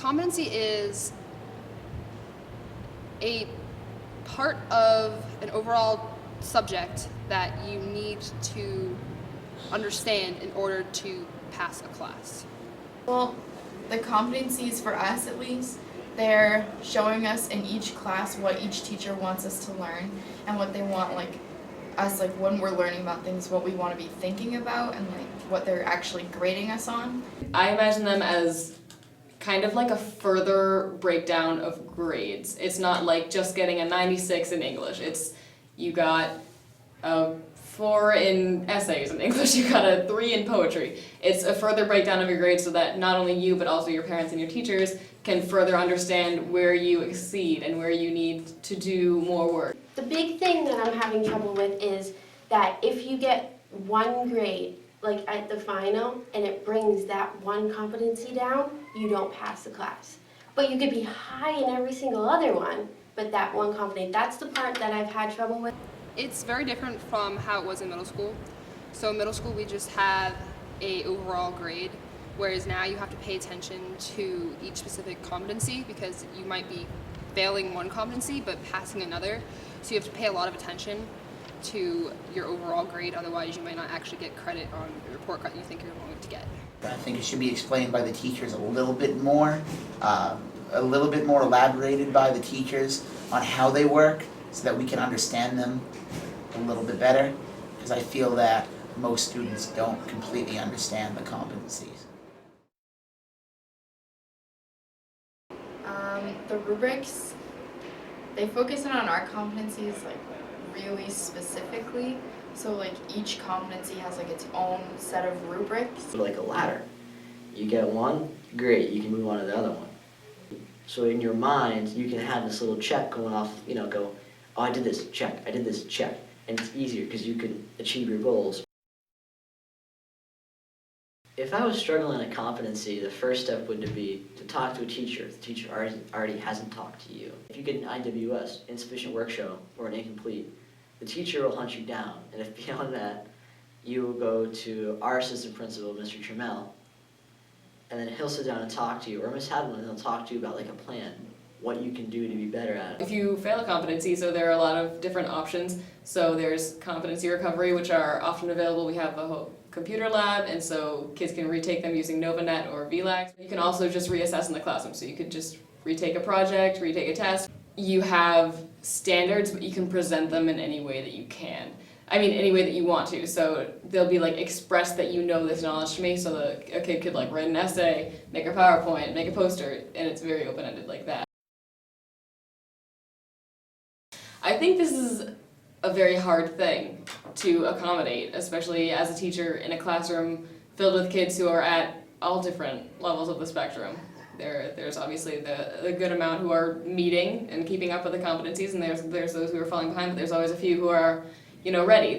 Competency is a part of an overall subject that you need to understand in order to pass a class. Well, the competencies for us at least, they're showing us in each class what each teacher wants us to learn and what they want us when we're learning about things, what we want to be thinking about and what they're actually grading us on. I imagine them as kind of like a further breakdown of grades. It's not like just getting a 96 in English. It's you got a 4 in essays in English, you got a 3 in poetry. It's a further breakdown of your grades so that not only you but also your parents and your teachers can further understand where you exceed and where you need to do more work. The big thing that I'm having trouble with is that if you get one grade, like at the final, and it brings that one competency down, you don't pass the class. But you could be high in every single other one, but that one competency, that's the part that I've had trouble with. It's very different from how it was in middle school. So in middle school we just have a overall grade, whereas now you have to pay attention to each specific competency because you might be failing one competency but passing another. So you have to pay a lot of attention to your overall grade, otherwise you might not actually get credit on the report card you think you're going to get. I think it should be explained by the teachers a little bit more elaborated by the teachers on how they work so that we can understand them a little bit better, because I feel that most students don't completely understand the competencies. The rubrics, they focus in on our competencies really specifically. So each competency has its own set of rubrics. Like a ladder. You get one, great, you can move on to the other one. So in your mind, you can have this little check going off, go, oh, I did this, check, I did this, check. And it's easier because you can achieve your goals. If I was struggling in a competency, the first step would be to talk to a teacher if the teacher already hasn't talked to you. If you get an IWS, insufficient work show, or an incomplete, the teacher will hunt you down. And if beyond that, you will go to our assistant principal, Mr. Trammell, and then he'll sit down and talk to you, or Ms. Hadwin, and they'll talk to you about a plan, what you can do to be better at it. If you fail a competency, so there are a lot of different options. So there's competency recovery, which are often available. We have a whole computer lab, and so kids can retake them using NovaNet or VLAX. You can also just reassess in the classroom, so you could just retake a project, retake a test. You have standards, but you can present them in any way that you can. I mean, any way that you want to. So they'll be express that you know this knowledge to me, so that a kid could write an essay, make a PowerPoint, make a poster, and it's very open-ended like that. I think this is a very hard thing to accommodate, especially as a teacher in a classroom filled with kids who are at all different levels of the spectrum. There's obviously the good amount who are meeting and keeping up with the competencies, and there's those who are falling behind, but there's always a few who are, ready.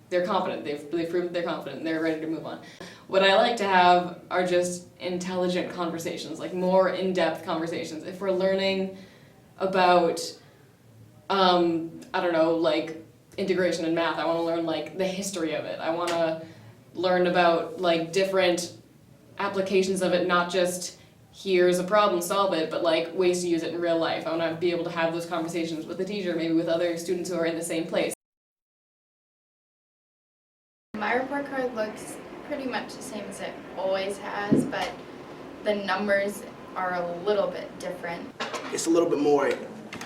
They're confident. They've proved they're confident and they're ready to move on. What I like to have are just intelligent conversations, more in-depth conversations. If we're learning about integration in math, I want to learn the history of it. I want to learn about different applications of it, not just here's a problem, solve it, but ways to use it in real life. I want to be able to have those conversations with the teacher, maybe with other students who are in the same place. My report card looks pretty much the same as it always has, but the numbers are a little bit different. It's a little bit more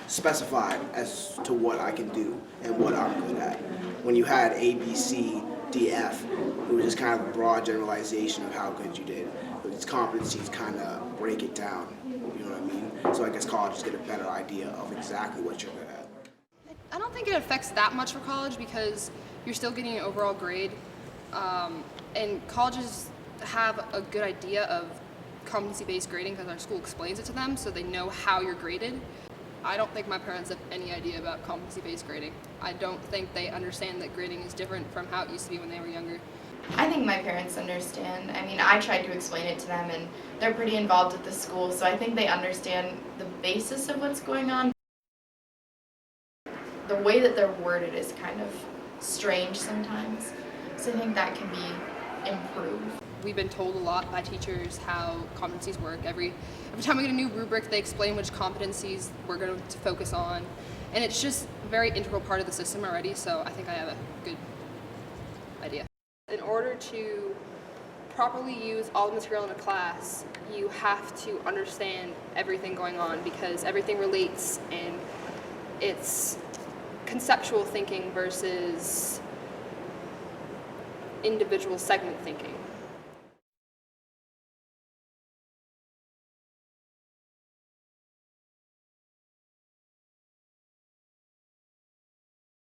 specified as to what I can do and what I'm good at. When you had A, B, C, D, F, it was just kind of a broad generalization of how good you did. But these competencies kind of break it down, you know what I mean? So I guess colleges get a better idea of exactly what you're good at. I don't think it affects that much for college because you're still getting an overall grade, and colleges have a good idea of competency-based grading because our school explains it to them so they know how you're graded. I don't think my parents have any idea about competency-based grading. I don't think they understand that grading is different from how it used to be when they were younger. I think my parents understand. I mean, I tried to explain it to them and they're pretty involved with the school, so I think they understand the basis of what's going on. The way that they're worded is kind of strange sometimes, so I think that can be improved. we've been told a lot by teachers how competencies work. Every time we get a new rubric, they explain which competencies we're going to focus on. And it's just a very integral part of the system already, so I think I have a good idea. In order to properly use all the material in a class, you have to understand everything going on because everything relates, and it's conceptual thinking versus individual segment thinking.